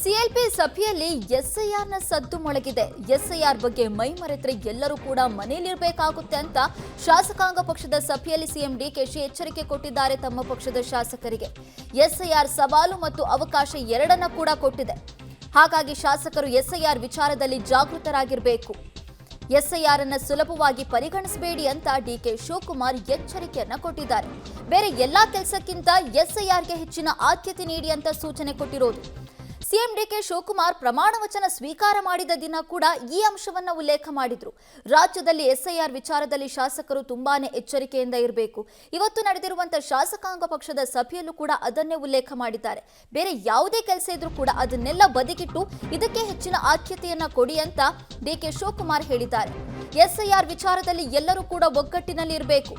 CLP ಸಭೆಯಲ್ಲಿ ಎಸ್ಐಆರ್ನ ಸದ್ದು ಮೊಳಗಿದೆ. SIR ಬಗ್ಗೆ ಮೈ ಮರೆತರೆ ಎಲ್ಲರೂ ಕೂಡ ಮನೆಯಲ್ಲಿರಬೇಕಾಗುತ್ತೆ ಅಂತ ಶಾಸಕಾಂಗ ಪಕ್ಷದ ಸಭೆಯಲ್ಲಿ ಸಿಎಂ ಡಿಕೆಶಿ ಎಚ್ಚರಿಕೆ ಕೊಟ್ಟಿದ್ದಾರೆ. ತಮ್ಮ ಪಕ್ಷದ ಶಾಸಕರಿಗೆ ಎಸ್ಐಆರ್ ಸವಾಲು ಮತ್ತು ಅವಕಾಶ ಎರಡನ್ನ ಕೂಡ ಕೊಟ್ಟಿದೆ. ಹಾಗಾಗಿ ಶಾಸಕರು ಎಸ್ಐಆರ್ ವಿಚಾರದಲ್ಲಿ ಜಾಗೃತರಾಗಿರಬೇಕು. ಎಸ್ಐಆರ್ ಅನ್ನು ಸುಲಭವಾಗಿ ಪರಿಗಣಿಸಬೇಡಿ ಅಂತ ಡಿಕೆ ಶಿವಕುಮಾರ್ ಎಚ್ಚರಿಕೆಯನ್ನ ಕೊಟ್ಟಿದ್ದಾರೆ. ಬೇರೆ ಎಲ್ಲಾ ಕೆಲಸಕ್ಕಿಂತ ಎಸ್ಐಆರ್ಗೆ ಹೆಚ್ಚಿನ ಆದ್ಯತೆ ನೀಡಿ ಅಂತ ಸೂಚನೆ ಕೊಟ್ಟಿರೋದು. ಸಿಎಂ ಡಿಕೆ ಶಿವಕುಮಾರ್ ಪ್ರಮಾಣ ವಚನ ಸ್ವೀಕಾರ ಮಾಡಿದ ದಿನ ಕೂಡ ಈ ಅಂಶವನ್ನ ಉಲ್ಲೇಖ ಮಾಡಿದ್ರು. ರಾಜ್ಯದಲ್ಲಿ ಎಸ್ಐಆರ್ ವಿಚಾರದಲ್ಲಿ ಶಾಸಕರು ತುಂಬಾನೇ ಎಚ್ಚರಿಕೆಯಿಂದ ಇರಬೇಕು. ಇವತ್ತು ನಡೆದಿರುವಂತಹ ಶಾಸಕಾಂಗ ಪಕ್ಷದ ಸಭೆಯಲ್ಲೂ ಕೂಡ ಅದನ್ನೇ ಉಲ್ಲೇಖ ಮಾಡಿದ್ದಾರೆ. ಬೇರೆ ಯಾವುದೇ ಕೆಲಸ ಇದ್ರೂ ಕೂಡ ಅದನ್ನೆಲ್ಲ ಬದಿಗಿಟ್ಟು ಇದಕ್ಕೆ ಹೆಚ್ಚಿನ ಆದ್ಯತೆಯನ್ನ ಕೊಡಿ ಅಂತ ಡಿಕೆ ಶಿವಕುಮಾರ್ ಹೇಳಿದ್ದಾರೆ. ಎಸ್ಐಆರ್ ವಿಚಾರದಲ್ಲಿ ಎಲ್ಲರೂ ಕೂಡ ಒಗ್ಗಟ್ಟಿನಲ್ಲಿ ಇರಬೇಕು.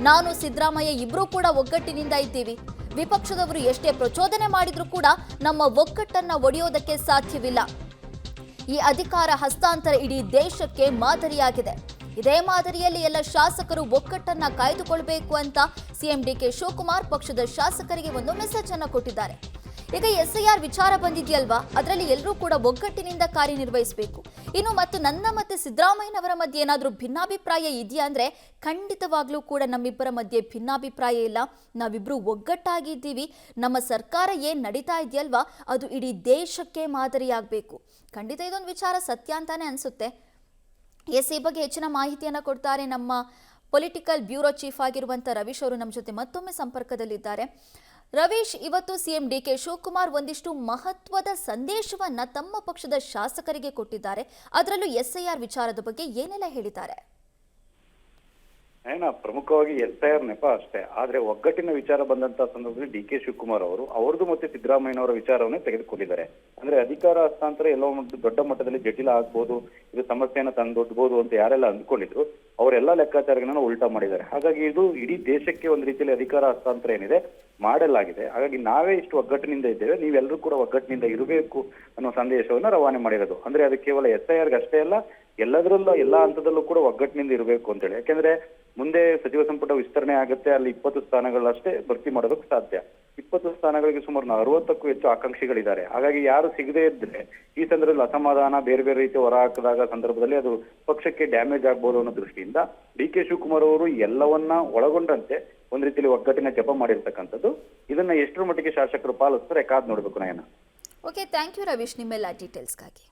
ನಾನು ಸಿದ್ದರಾಮಯ್ಯ ಇಬ್ರು ಕೂಡ ಒಗ್ಗಟ್ಟಿನಿಂದ ಇದ್ದೀವಿ. ವಿಪಕ್ಷದವರು ಎಷ್ಟೇ ಪ್ರಚೋದನೆ ಮಾಡಿದ್ರೂ ಕೂಡ ನಮ್ಮ ಒಗ್ಗಟ್ಟನ್ನ ಒಡೆಯೋದಕ್ಕೆ ಸಾಧ್ಯವಿಲ್ಲ. ಈ ಅಧಿಕಾರ ಹಸ್ತಾಂತರ ಇಡೀ ದೇಶಕ್ಕೆ ಮಾದರಿಯಾಗಿದೆ. ಇದೇ ಮಾದರಿಯಲ್ಲಿ ಎಲ್ಲ ಶಾಸಕರು ಒಗ್ಗಟ್ಟನ್ನ ಕಾಯ್ದುಕೊಳ್ಬೇಕು ಅಂತ ಸಿಎಂ ಡಿಕೆ ಶಿವಕುಮಾರ್ ಪಕ್ಷದ ಶಾಸಕರಿಗೆ ಒಂದು ಮೆಸೇಜ್ ಅನ್ನ ಕೊಟ್ಟಿದ್ದಾರೆ. ಈಗ ಎಸ್ಐಆರ್ ವಿಚಾರ ಬಂದಿದೆಯಲ್ವಾ, ಅದರಲ್ಲಿ ಎಲ್ಲರೂ ಕೂಡ ಒಗ್ಗಟ್ಟಿನಿಂದ ಕಾರ್ಯನಿರ್ವಹಿಸಬೇಕು. ಇನ್ನು ಮತ್ತು ನನ್ನ ಮತ್ತೆ ಸಿದ್ದರಾಮಯ್ಯನವರ ಮಧ್ಯೆ ಏನಾದರೂ ಭಿನ್ನಾಭಿಪ್ರಾಯ ಇದೆಯಾ ಅಂದ್ರೆ ಖಂಡಿತವಾಗ್ಲೂ ಕೂಡ ನಮ್ಮಿಬ್ಬರ ಮಧ್ಯೆ ಭಿನ್ನಾಭಿಪ್ರಾಯ ಇಲ್ಲ. ನಾವಿಬ್ರು ಒಗ್ಗಟ್ಟಾಗಿದ್ದೀವಿ. ನಮ್ಮ ಸರ್ಕಾರ ಏನ್ ನಡೀತಾ ಇದೆಯಲ್ವಾ ಅದು ಇಡೀ ದೇಶಕ್ಕೆ ಮಾದರಿಯಾಗಬೇಕು. ಖಂಡಿತ ಇದೊಂದು ವಿಚಾರ ಸತ್ಯ ಅಂತಾನೆ ಅನ್ಸುತ್ತೆ. ಈ ಬಗ್ಗೆ ಹೆಚ್ಚಿನ ಮಾಹಿತಿಯನ್ನ ಕೊಡ್ತಾರೆ ನಮ್ಮ ಪೊಲಿಟಿಕಲ್ ಬ್ಯೂರೋ ಚೀಫ್ ಆಗಿರುವಂತ ರವೀಶ್ ಅವರು ನಮ್ಮ ಜೊತೆ ಮತ್ತೊಮ್ಮೆ ಸಂಪರ್ಕದಲ್ಲಿದ್ದಾರೆ. ರವೀಶ್, ಇವತ್ತು ಸಿಎಂ ಡಿಕೆ ಶಿವಕುಮಾರ್ ಒಂದಿಷ್ಟು ಮಹತ್ವದ ಸಂದೇಶವನ್ನ ತಮ್ಮ ಪಕ್ಷದ ಶಾಸಕರಿಗೆ ಕೊಟ್ಟಿದ್ದಾರೆ. ಅದರಲ್ಲೂ ಎಸ್ಐಆರ್ ವಿಚಾರದ ಬಗ್ಗೆ ಏನೆಲ್ಲ ಹೇಳಿದ್ದಾರೆ? ಪ್ರಮುಖವಾಗಿ ಎಸ್ಐಆರ್ ನೆಪ ಅಷ್ಟೇ. ಆದ್ರೆ ಒಗ್ಗಟ್ಟಿನ ವಿಚಾರ ಬಂದಂತ ಸಂದರ್ಭದಲ್ಲಿ ಡಿಕೆ ಶಿವಕುಮಾರ್ ಅವ್ರದ್ದು ಮತ್ತೆ ಸಿದ್ದರಾಮಯ್ಯನವರ ವಿಚಾರವನ್ನೇ ತೆಗೆದುಕೊಂಡಿದ್ದಾರೆ. ಅಂದ್ರೆ ಅಧಿಕಾರ ಹಸ್ತಾಂತರ ಎಲ್ಲೋ ದೊಡ್ಡ ಮಟ್ಟದಲ್ಲಿ ಜಟಿಲ ಆಗ್ಬೋದು, ಇದು ಸಮಸ್ಯೆಯನ್ನ ತಂದೊಡ್ಬಹುದು ಅಂತ ಯಾರೆಲ್ಲ ಅಂದ್ಕೊಂಡಿದ್ರು ಅವರೆಲ್ಲ ಲೆಕ್ಕಾಚಾರಗಳನ್ನ ಉಲ್ಟಾ ಮಾಡಿದ್ದಾರೆ. ಹಾಗಾಗಿ ಇದು ಇಡೀ ದೇಶಕ್ಕೆ ಒಂದು ರೀತಿಯಲ್ಲಿ ಅಧಿಕಾರ ಹಸ್ತಾಂತರ ಏನಿದೆ ಮಾಡಲಾಗಿದೆ. ಹಾಗಾಗಿ ನಾವೇ ಇಷ್ಟು ಒಗ್ಗಟ್ಟಿನಿಂದ ಇದ್ದೇವೆ, ನೀವೆಲ್ಲರೂ ಕೂಡ ಒಗ್ಗಟ್ಟಿನಿಂದ ಇರಬೇಕು ಅನ್ನೋ ಸಂದೇಶವನ್ನ ರವಾನೆ ಮಾಡಿರೋದು. ಅಂದ್ರೆ ಅದು ಕೇವಲ ಎಸ್ಐಆರ್ಗೆ ಅಷ್ಟೇ ಅಲ್ಲ, ಎಲ್ಲದರಲ್ಲೂ ಎಲ್ಲಾ ಹಂತದಲ್ಲೂ ಕೂಡ ಒಗ್ಗಟ್ಟಿನಿಂದ ಇರಬೇಕು ಅಂತೇಳಿ. ಯಾಕೆಂದ್ರೆ ಮುಂದೆ ಸಚಿವ ಸಂಪುಟ ವಿಸ್ತರಣೆ ಆಗುತ್ತೆ, ಅಲ್ಲಿ 20 ಸ್ಥಾನಗಳಷ್ಟೇ ಭರ್ತಿ ಮಾಡೋದಕ್ಕೆ ಸಾಧ್ಯ. 20 ಸ್ಥಾನಗಳಿಗೆ ಸುಮಾರು 60ಕ್ಕೂ ಹೆಚ್ಚು ಆಕಾಂಕ್ಷಿಗಳಿದ್ದಾರೆ. ಹಾಗಾಗಿ ಯಾರು ಸಿಗದೇ ಇದ್ರೆ ಈ ಸಂದರ್ಭದಲ್ಲಿ ಅಸಮಾಧಾನ ಬೇರೆ ಬೇರೆ ರೀತಿ ಹೊರ ಹಾಕಿದಾಗ ಸಂದರ್ಭದಲ್ಲಿ ಅದು ಪಕ್ಷಕ್ಕೆ ಡ್ಯಾಮೇಜ್ ಆಗ್ಬೋದು ಅನ್ನೋ ದೃಷ್ಟಿಯಿಂದ ಡಿಕೆ ಶಿವಕುಮಾರ್ ಅವರು ಎಲ್ಲವನ್ನ ಒಳಗೊಂಡಂತೆ ಒಂದ್ ರೀತಿಯಲ್ಲಿ ಒಗ್ಗಟ್ಟಿನ ಜಪ ಮಾಡಿರ್ತಕ್ಕಂಥದ್ದು. ಇದನ್ನ ಎಷ್ಟರ ಮಟ್ಟಿಗೆ ಶಾಸಕರು ಪಾಲಿಸ್ತಾರೆ ಕಾದ್ ನೋಡ್ಬೇಕು. ನಯನ. ಓಕೆ, ಥ್ಯಾಂಕ್ ಯು ರವೀಶ್ ನಿಮ್ಮೆಲ್ಲ ಡೀಟೇಲ್ಸ್ಗಾಗಿ.